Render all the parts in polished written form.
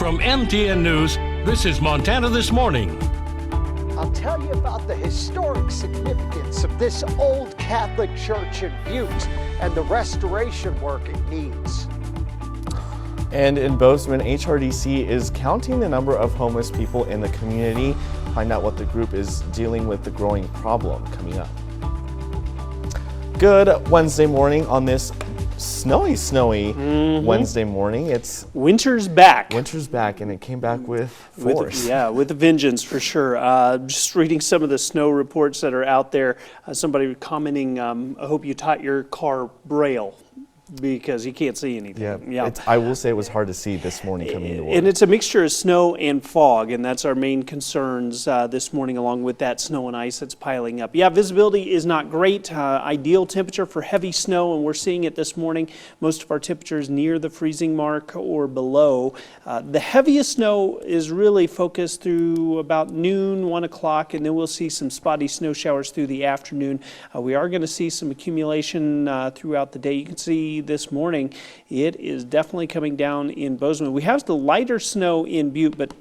From MTN News, this is Montana This Morning. I'll tell you about the historic significance of this old Catholic church in Butte and the restoration work it needs. And in Bozeman, HRDC is counting the number of homeless people in the community. Find out what the group is dealing with the growing problem coming up. Good Wednesday morning on this snowy Wednesday morning. It's winter's back. Winter's back, and it came back with force. With a vengeance for sure. Just reading some of the snow reports that are out there. Somebody commenting, I hope you taught your car Braille, because you can't see anything. Yeah. I will say it was hard to see this morning coming into work. And it's a mixture of snow and fog, and that's our main concerns this morning, along with that snow and ice that's piling up. Yeah, visibility is not great. Ideal temperature for heavy snow, and we're seeing it this morning. Most of our temperatures near the freezing mark or below. The heaviest snow is really focused through about noon, 1 o'clock, and then we'll see some spotty snow showers through the afternoon. We are going to see some accumulation throughout the day. You can see this morning it is definitely coming down in Bozeman. We have the lighter snow in Butte, but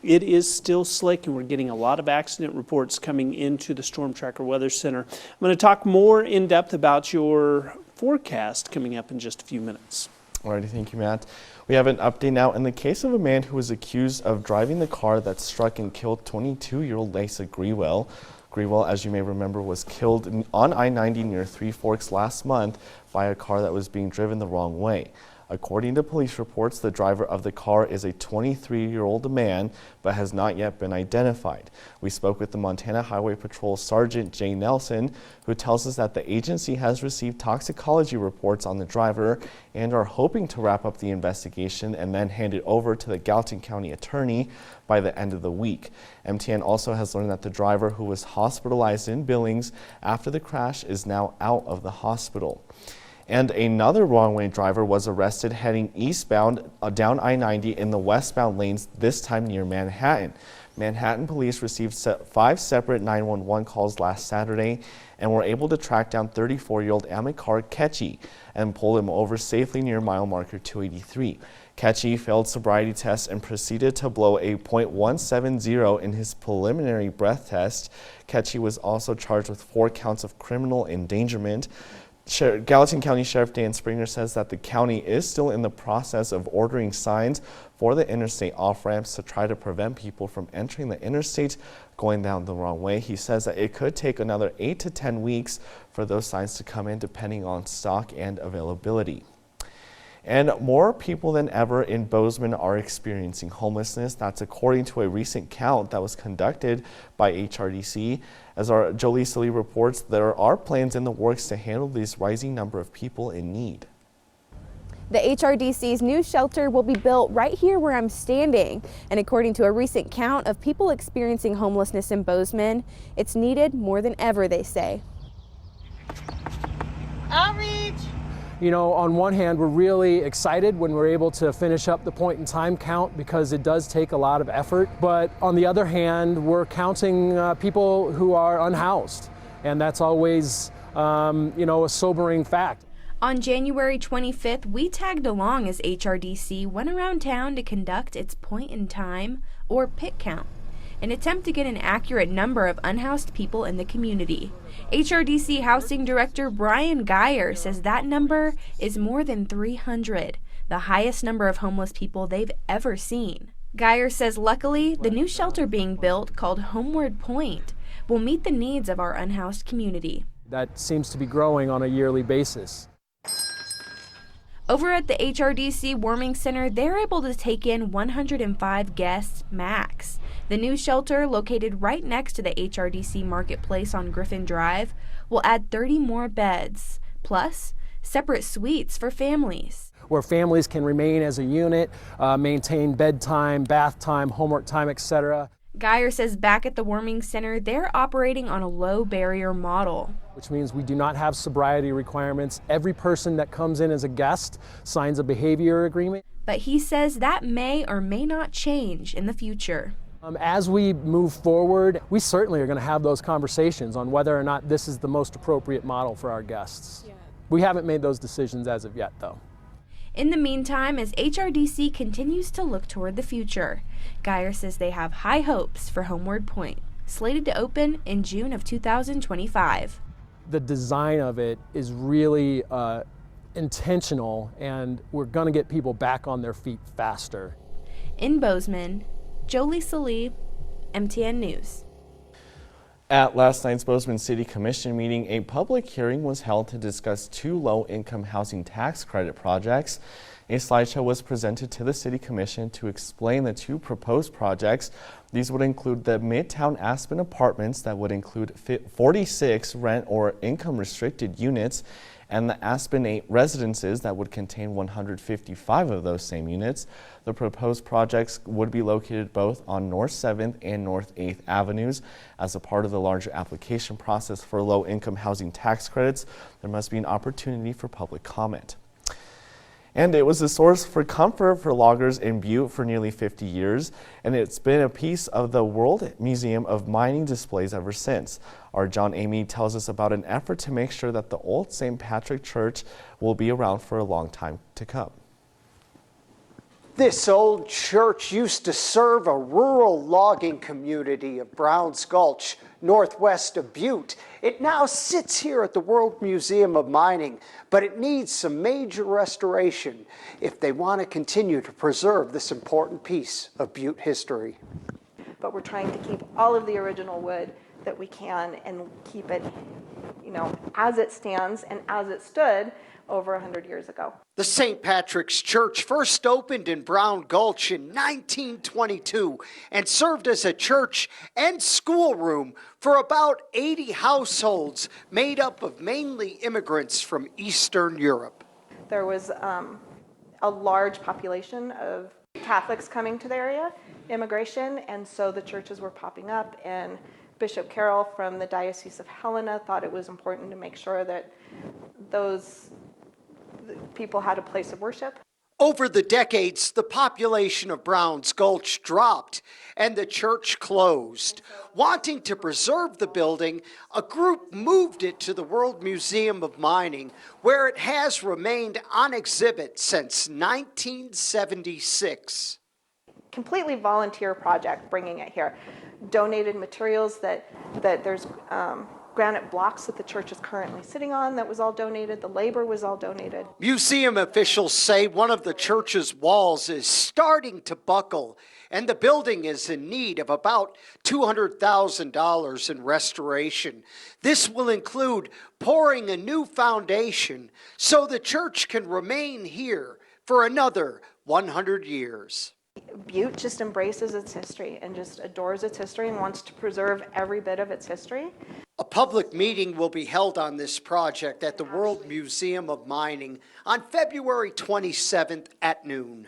it is still slick, and we're getting a lot of accident reports coming into the Storm Tracker Weather Center. I'm going to talk more in depth about your forecast coming up in just a few minutes. Alrighty, thank you, Matt. We have an update now in the case of a man who was accused of driving the car that struck and killed 22-year-old Lisa Grewell. Grewell, as you may remember, was killed on I-90 near Three Forks last month by a car that was being driven the wrong way. According to police reports, the driver of the car is a 23-year-old man, but has not yet been identified. We spoke with the Montana Highway Patrol Sergeant Jay Nelson, who tells us that the agency has received toxicology reports on the driver and are hoping to wrap up the investigation and then hand it over to the Gallatin County Attorney by the end of the week. MTN also has learned that the driver, who was hospitalized in Billings after the crash, is now out of the hospital. And another wrong-way driver was arrested heading eastbound down I-90 in the westbound lanes, this time near Manhattan. Manhattan police received 5 separate 911 calls last Saturday and were able to track down 34-year-old Amikar Ketchy and pull him over safely near mile marker 283. Ketchy failed sobriety tests and proceeded to blow a .170 in his preliminary breath test. Ketchy was also charged with 4 counts of criminal endangerment. Gallatin County Sheriff Dan Springer says that the county is still in the process of ordering signs for the interstate off-ramps to try to prevent people from entering the interstate going down the wrong way. He says that it could take another 8 to 10 weeks for those signs to come in, depending on stock and availability. And more people than ever in Bozeman are experiencing homelessness. That's according to a recent count that was conducted by HRDC. As our Jolie Silly reports, there are plans in the works to handle this rising number of people in need. The HRDC's new shelter will be built right here where I'm standing. And according to a recent count of people experiencing homelessness in Bozeman, it's needed more than ever, they say. Outreach! You know, on one hand, we're really excited when we're able to finish up the point in time count because it does take a lot of effort. But on the other hand, we're counting people who are unhoused. And that's always, a sobering fact. On January 25th, we tagged along as HRDC went around town to conduct its point in time, or PIT count, an attempt to get an accurate number of unhoused people in the community. HRDC Housing Director Brian Geyer says that number is more than 300, the highest number of homeless people they've ever seen. Geyer says luckily, the new shelter being built, called Homeward Point, will meet the needs of our unhoused community. That seems to be growing on a yearly basis. Over at the HRDC Warming Center, they're able to take in 105 guests max. The new shelter, located right next to the HRDC Marketplace on Griffin Drive, will add 30 more beds, plus separate suites for families. Where families can remain as a unit, maintain bedtime, bath time, homework time, etc. Geyer says back at the Warming Center, they're operating on a low barrier model, which means we do not have sobriety requirements. Every person that comes in as a guest signs a behavior agreement. But he says that may or may not change in the future. As we move forward, we certainly are going to have those conversations on whether or not this is the most appropriate model for our guests. Yeah. We haven't made those decisions as of yet, though. In the meantime, as HRDC continues to look toward the future, Geyer says they have high hopes for Homeward Point, slated to open in June of 2025. The design of it is really intentional, and we're going to get people back on their feet faster. In Bozeman, Jolie Salee, MTN News. At last night's Bozeman City Commission meeting, a public hearing was held to discuss 2 low-income housing tax credit projects. A slideshow was presented to the City Commission to explain the 2 proposed projects. These would include the Midtown Aspen Apartments that would include 46 rent or income restricted units, and the Aspen 8 residences that would contain 155 of those same units. The proposed projects would be located both on North 7th and North 8th Avenues. As a part of the larger application process for low-income housing tax credits, there must be an opportunity for public comment. And it was a source for comfort for loggers in Butte for nearly 50 years, and it's been a piece of the World Museum of Mining displays ever since. Our John Amy tells us about an effort to make sure that the old St. Patrick Church will be around for a long time to come. This old church used to serve a rural logging community of Browns Gulch, northwest of Butte. It now sits here at the World Museum of Mining, but it needs some major restoration if they want to continue to preserve this important piece of Butte history. But we're trying to keep all of the original wood that we can and keep it, as it stands and as it stood over 100 years ago. The St. Patrick's Church first opened in Brown Gulch in 1922 and served as a church and schoolroom for about 80 households made up of mainly immigrants from Eastern Europe. There was a large population of Catholics coming to the area, immigration, and so the churches were popping up, and Bishop Carroll from the Diocese of Helena thought it was important to make sure that those people had a place of worship. Over the decades, the population of Browns Gulch dropped and the church closed. Wanting to preserve the building, a group moved it to the World Museum of Mining, where it has remained on exhibit since 1976. Completely volunteer project bringing it here. Donated materials that there's granite blocks that the church is currently sitting on that was all donated. The labor was all donated. Museum officials say one of the church's walls is starting to buckle, and the building is in need of about $200,000 in restoration. This will include pouring a new foundation so the church can remain here for another 100 years. Butte just embraces its history and just adores its history and wants to preserve every bit of its history. A public meeting will be held on this project at the World Museum of Mining on February 27th at noon.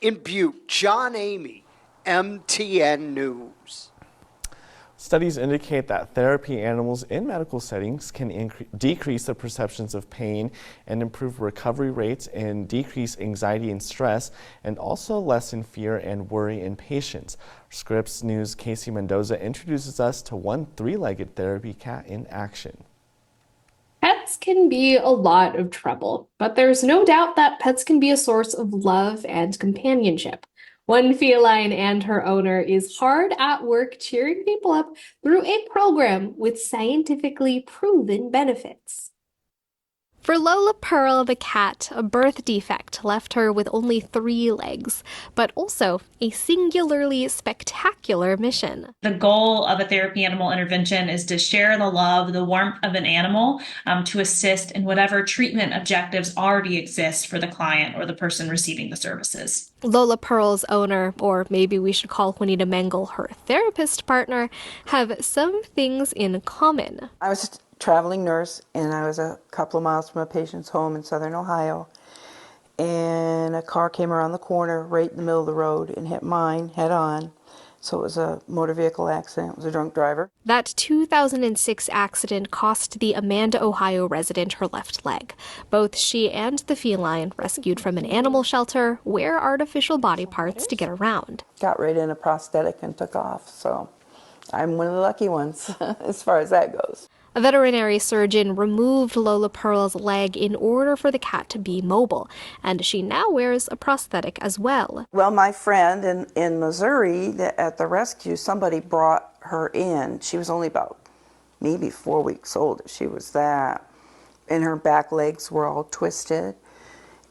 In Butte, John Amy, MTN News. Studies indicate that therapy animals in medical settings can decrease the perceptions of pain and improve recovery rates and decrease anxiety and stress, and also lessen fear and worry in patients. Scripps News' Casey Mendoza introduces us to one 3-legged therapy cat in action. Pets can be a lot of trouble, but there's no doubt that pets can be a source of love and companionship. One feline and her owner is hard at work cheering people up through a program with scientifically proven benefits. For Lola Pearl the cat, a birth defect left her with only 3 legs, but also a singularly spectacular mission. The goal of a therapy animal intervention is to share the love, the warmth of an animal, to assist in whatever treatment objectives already exist for the client or the person receiving the services. Lola Pearl's owner, or maybe we should call Juanita Mengel her therapist partner, have some things in common. I was a traveling nurse, and I was a couple of miles from a patient's home in southern Ohio, and a car came around the corner right in the middle of the road and hit mine head on. So it was a motor vehicle accident. It was a drunk driver. That 2006 accident cost the Amanda, Ohio resident her left leg. Both she and the feline rescued from an animal shelter wear artificial body parts to get around. Got right in a prosthetic and took off, so I'm one of the lucky ones as far as that goes. A veterinary surgeon removed Lola Pearl's leg in order for the cat to be mobile, and she now wears a prosthetic as well. Well, my friend in Missouri at the rescue, somebody brought her in. She was only about maybe 4 weeks old, if she was that. And her back legs were all twisted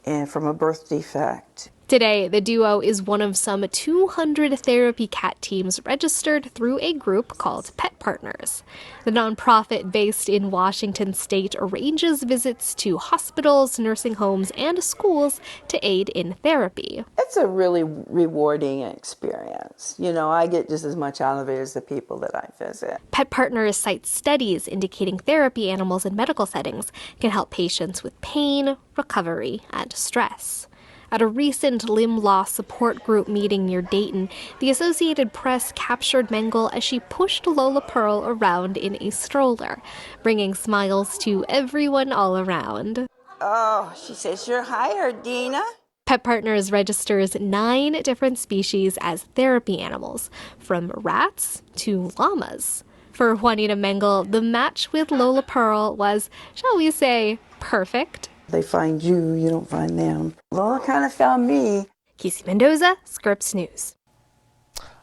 and from a birth defect. Today, the duo is one of some 200 therapy cat teams registered through a group called Pet Partners. The nonprofit based in Washington state arranges visits to hospitals, nursing homes, and schools to aid in therapy. It's a really rewarding experience. You know, I get just as much out of it as the people that I visit. Pet Partners cites studies indicating therapy animals in medical settings can help patients with pain, recovery, and stress. At a recent limb loss support group meeting near Dayton, the Associated Press captured Mengel as she pushed Lola Pearl around in a stroller, bringing smiles to everyone all around. Oh, she says, "You're hired, Dina." Pet Partners registers 9 different species as therapy animals, from rats to llamas. For Juanita Mengel, the match with Lola Pearl was, shall we say, perfect. They find you, you don't find them. Lola kind of found me. Casey Mendoza, Scripps News.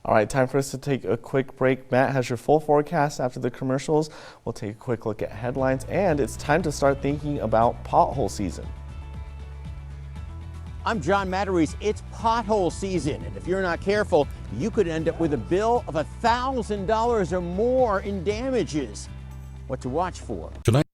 All right, time for us to take a quick break. Matt has your full forecast after the commercials. We'll take a quick look at headlines, and it's time to start thinking about pothole season. I'm John Matarese. It's pothole season, and if you're not careful, you could end up with a bill of $1,000 or more in damages. What to watch for? Tonight.